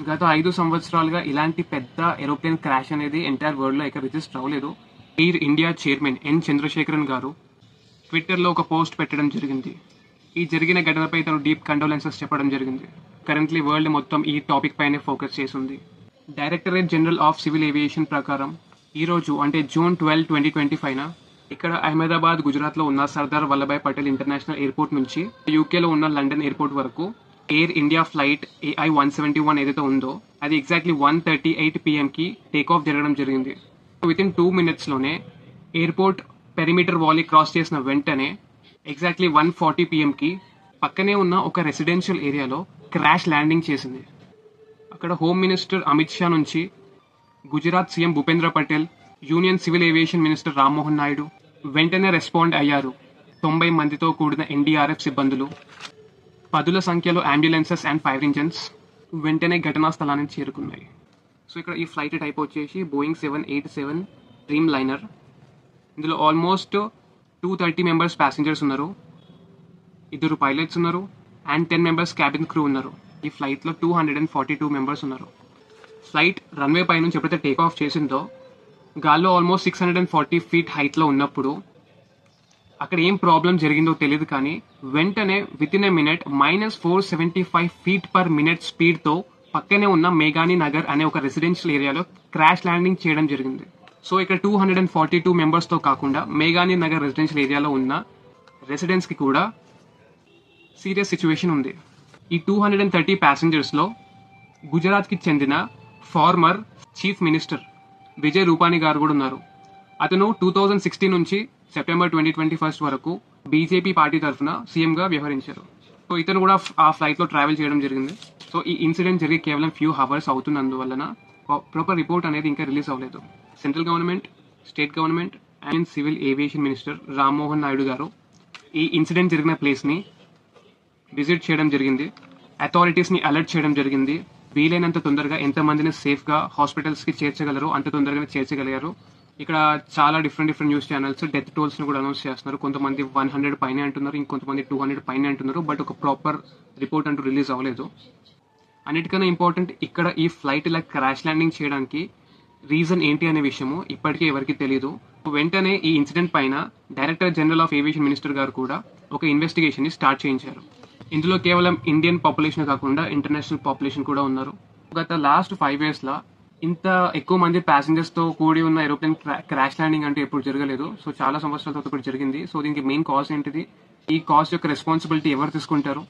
గత 5 సంవత్సరాలుగా ఇలాంటి పెద్ద ఏరోప్లేన్ క్రాష్ అనేది ఎంటైర్ వరల్డ్లో ఎక్కడ రిజిస్టర్ అవ్వలేదు. Air India chairman N Chandrasekaran garu ట్విట్టర్లో ఒక పోస్ట్ పెట్టడం జరిగింది. ఈ జరిగిన ఘటనపై తను డీప్ కండోలెన్సెస్ చెప్పడం జరిగింది. కరెంట్లీ వరల్డ్ మొత్తం ఈ టాపిక్ పైనే ఫోకస్ చేసింది. Directorate general of civil aviation ప్రకారం ఈరోజు అంటే జూన్ 12, 2025 ఇక్కడ అహ్మదాబాద్, గుజరాత్లో ఉన్న సర్దార్ వల్లభాయ్ పటేల్ ఇంటర్నేషనల్ ఎయిర్పోర్ట్ నుంచి యూకేలో ఉన్న లండన్ ఎయిర్పోర్ట్ వరకు ఎయిర్ ఇండియా ఫ్లైట్ AI-171 ఏదైతే ఉందో అది ఎగ్జాక్ట్లీ 1:38 PM టేక్ ఆఫ్ జరగడం జరిగింది. వితిన్ 2 minutesలోనే ఎయిర్పోర్ట్ పెరిమీటర్ వాల్ క్రాస్ చేసిన వెంటనే ఎగ్జాక్ట్లీ 1:40 PM పక్కనే ఉన్న ఒక రెసిడెన్షియల్ ఏరియాలో క్రాష్ ల్యాండింగ్ చేసింది. అక్కడ హోమ్ మినిస్టర్ అమిత్ షా నుంచి Gujarat CM Bhupendra Patel, union civil aviation minister Rammohan Naidu వెంటనే రెస్పాండ్ అయ్యారు. 90 మందితో కూడిన NDRF సిబ్బందులు, పదుల సంఖ్యలో అంబులెన్సెస్ అండ్ ఫైర్ ఇంజన్స్ వెంటనే ఘటనా స్థలానికి చేరుకున్నాయి. సో ఇక్కడ ఈ ఫ్లైట్ టైప్ వచ్చేసి బోయింగ్ 787 డ్రీమ్ లైనర్. ఇందులో ఆల్మోస్ట్ 230 మెంబర్స్ ప్యాసింజర్స్ ఉన్నారు, 2 పైలట్స్ ఉన్నారు అండ్ 10 మెంబర్స్ క్యాబిన్ క్రూ ఉన్నారు. ఈ ఫ్లైట్లో 242 మెంబర్స్ ఉన్నారు. ఫ్లైట్ రన్వే పై నుంచి ఎప్పుడైతే టేక్ ఆఫ్ చేసిందో గాల్లో ఆల్మోస్ట్ 640 feet హైట్లో ఉన్నప్పుడు అక్కడ ఏం ప్రాబ్లం జరిగిందో తెలియదు, కానీ వెంటనే వితిన్ ఏ మినిట్ -475 feet/minute స్పీడ్తో పక్కనే ఉన్న మేఘాని నగర్ అనే ఒక రెసిడెన్షియల్ ఏరియాలో క్రాష్ ల్యాండింగ్ చేయడం జరిగింది. సో ఇక్కడ 242 మెంబర్స్తో కాకుండా మేఘాని నగర్ రెసిడెన్షియల్ ఏరియాలో ఉన్న రెసిడెంట్స్కి కూడా సీరియస్ సిచ్యువేషన్ ఉంది. ఈ 230 ప్యాసింజర్స్లో గుజరాత్కి చెందిన former chief minister Vijay Rupani గారు కూడా ఉన్నారు. అతను 2016 నుంచి సెప్టెంబర్ 2021 వరకు బీజేపీ పార్టీ తరఫున సీఎంగా వ్యవహరించారు. సో ఇతను కూడా ఆ ఫ్లైట్లో ట్రావెల్ చేయడం జరిగింది. సో ఈ ఇన్సిడెంట్ జరిగి కేవలం ఫ్యూ అవర్స్ అవుతున్నందువలన ప్రాపర్ రిపోర్ట్ అనేది ఇంకా రిలీజ్ అవ్వలేదు. Central government, state government and civil aviation minister Rammohan Naidu గారు ఈ ఇన్సిడెంట్ జరిగిన ప్లేస్ని విజిట్ చేయడం జరిగింది. అథారిటీస్ని అలర్ట్ చేయడం జరిగింది. వీలైనంత తొందరగా ఎంతమందిని సేఫ్గా హాస్పిటల్స్కి చేర్చగలరో అంత తొందరగానే చేర్చగలిగారు. ఇక్కడ చాలా డిఫరెంట్ న్యూస్ ఛానల్స్ డెత్ టోల్స్ని కూడా అనౌన్స్ చేస్తున్నారు. కొంతమంది 100 పైన అంటున్నారు, ఇంకొంతమంది 200 పైన అంటున్నారు. బట్ ఒక ప్రాపర్ రిపోర్ట్ అంటూ రిలీజ్ అవ్వలేదు. అన్నిటికన్నా ఇంపార్టెంట్, ఇక్కడ ఈ ఫ్లైట్ ఇలా క్రాష్ ల్యాండింగ్ చేయడానికి రీజన్ ఏంటి అనే విషయము ఇప్పటికీ ఎవరికి తెలియదు. వెంటనే ఈ ఇన్సిడెంట్ పైన director general of aviation minister గారు కూడా ఒక ఇన్వెస్టిగేషన్ని స్టార్ట్ చేయించారు. ఇందులో కేవలం ఇండియన్ పాపులేషన్ కాకుండా ఇంటర్నేషనల్ పాపులేషన్ కూడా ఉన్నారు. గత లాస్ట్ 5 yearsలో ఇంత ఎక్కువ మంది ప్యాసింజర్స్తో కూడి ఉన్న ఏరోప్లేన్ క్రాష్ ల్యాండింగ్ అంటే ఎప్పుడు జరగలేదు. సో చాలా సంవత్సరాల తర్వాత ఇప్పుడు జరిగింది. సో దీనికి మెయిన్ కాజ్ ఏంటిది, ఈ కాజ్ యొక్క రెస్పాన్సిబిలిటీ ఎవరు తీసుకుంటారు,